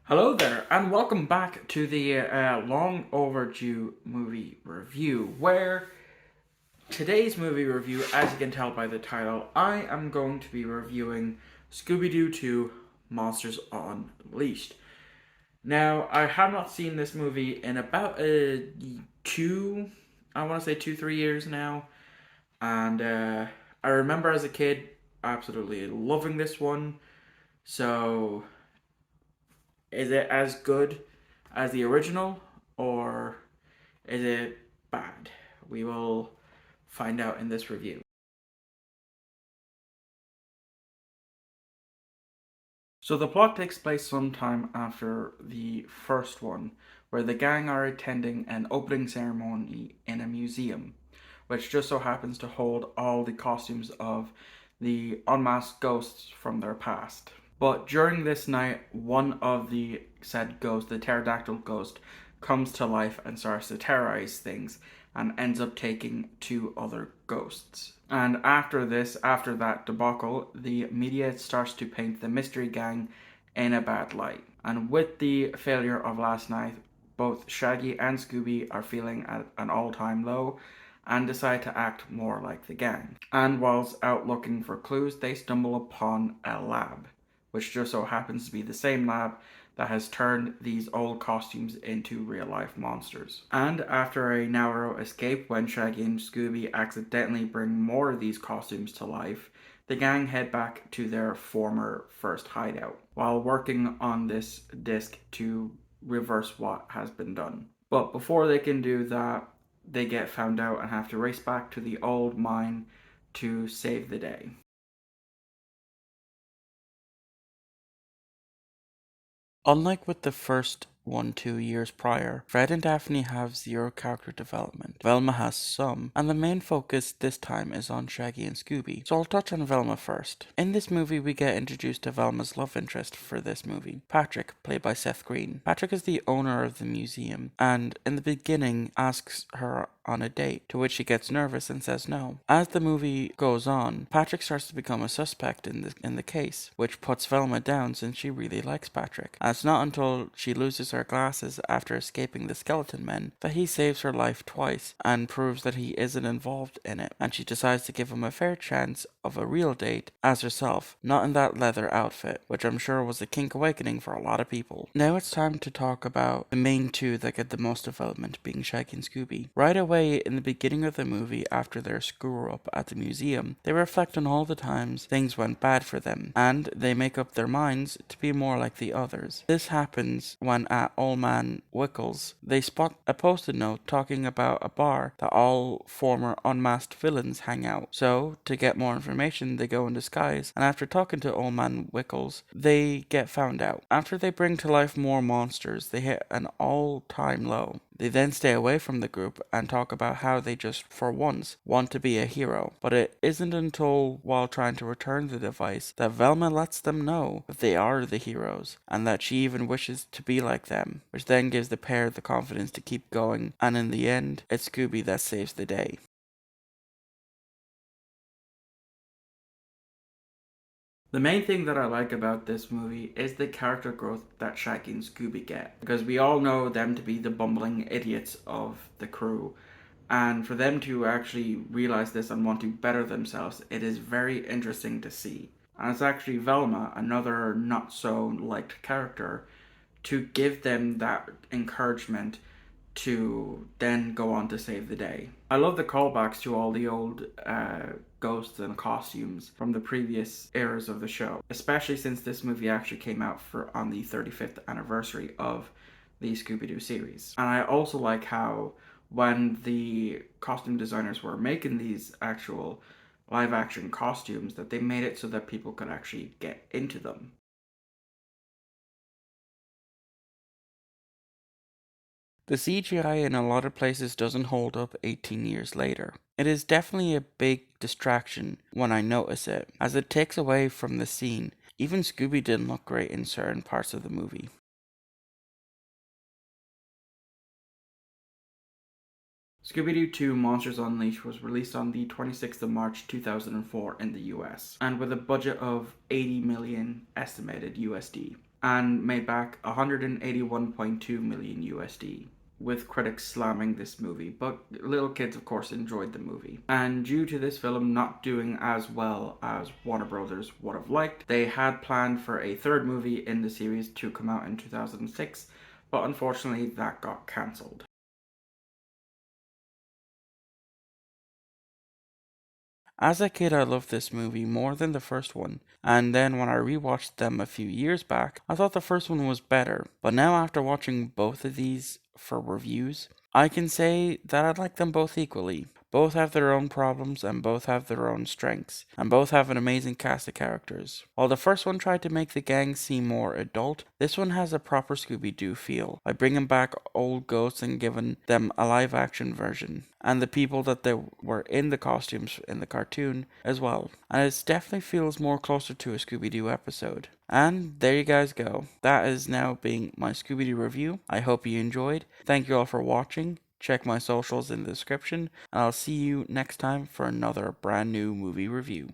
Hello there, and welcome back to the long overdue movie review, where today's movie review, as you can tell by the title, I am going to be reviewing Scooby-Doo 2 Monsters Unleashed. Now, I have not seen this movie in about I want to say 3 years now, and I remember as a kid absolutely loving this one, so is it as good as the original, or is it bad? We will find out in this review. So the plot takes place sometime after the first one, where the gang are attending an opening ceremony in a museum, which just so happens to hold all the costumes of the unmasked ghosts from their past. But during this night, one of the said ghosts, the pterodactyl ghost, comes to life and starts to terrorize things and ends up taking two other ghosts. And after that debacle, the media starts to paint the mystery gang in a bad light. And with the failure of last night, both Shaggy and Scooby are feeling at an all-time low and decide to act more like the gang. And whilst out looking for clues, they stumble upon a lab, which just so happens to be the same lab that has turned these old costumes into real-life monsters. And after a narrow escape when Shaggy and Scooby accidentally bring more of these costumes to life, the gang head back to their former first hideout, while working on this disc to reverse what has been done. But before they can do that, they get found out and have to race back to the old mine to save the day. Unlike with the first 2 years prior, Fred and Daphne have zero character development. Velma has some, and the main focus this time is on Shaggy and Scooby, so I'll touch on Velma first. In this movie, we get introduced to Velma's love interest for this movie, Patrick, played by Seth Green. Patrick is the owner of the museum, and in the beginning asks her on a date, to which she gets nervous and says no. As the movie goes on, Patrick starts to become a suspect in the case, which puts Velma down since she really likes Patrick. And it's not until she loses her glasses after escaping the skeleton men that he saves her life twice and proves that he isn't involved in it, and she decides to give him a fair chance of a real date as herself, not in that leather outfit, which I'm sure was a kink awakening for a lot of people. Now it's time to talk about the main two that get the most development, being Shaggy and Scooby. Right away in the beginning of the movie, after their screw up at the museum, they reflect on all the times things went bad for them, and they make up their minds to be more like the others. This happens when at Old Man Wickles, they spot a post-it note talking about a bar that all former unmasked villains hang out. So, to get more information, they go in disguise, and after talking to Old Man Wickles, they get found out. After they bring to life more monsters, they hit an all-time low. They then stay away from the group and talk about how they just, for once, want to be a hero. But it isn't until while trying to return the device that Velma lets them know that they are the heroes, and that she even wishes to be like them, which then gives the pair the confidence to keep going, and in the end, it's Scooby that saves the day. The main thing that I like about this movie is the character growth that Shaggy and Scooby get, because we all know them to be the bumbling idiots of the crew, and for them to actually realize this and want to better themselves, it is very interesting to see. And it's actually Velma, another not so liked character, to give them that encouragement to then go on to save the day. I love the callbacks to all the old ghosts and costumes from the previous eras of the show, especially since this movie actually came out on the 35th anniversary of the Scooby-Doo series. And I also like how when the costume designers were making these actual live action costumes, that they made it so that people could actually get into them. The CGI in a lot of places doesn't hold up 18 years later. It is definitely a big distraction when I notice it, as it takes away from the scene. Even Scooby didn't look great in certain parts of the movie. Scooby-Doo 2 Monsters Unleashed was released on the 26th of March 2004 in the US, and with a budget of 80 million estimated USD. and made back 181.2 million USD, with critics slamming this movie, but little kids, of course, enjoyed the movie. And due to this film not doing as well as Warner Brothers would have liked, they had planned for a third movie in the series to come out in 2006, but unfortunately that got cancelled. As a kid, I loved this movie more than the first one, and then when I rewatched them a few years back, I thought the first one was better. But now, after watching both of these for reviews, I can say that I like them both equally. Both have their own problems and both have their own strengths, and both have an amazing cast of characters. While the first one tried to make the gang seem more adult, this one has a proper Scooby Doo feel by bringing back old ghosts and giving them a live action version, and the people that they were in the costumes in the cartoon as well. And it definitely feels more closer to a Scooby Doo episode. And there you guys go. That is now being my Scooby Doo review. I hope you enjoyed. Thank you all for watching. Check my socials in the description, and I'll see you next time for another brand new movie review.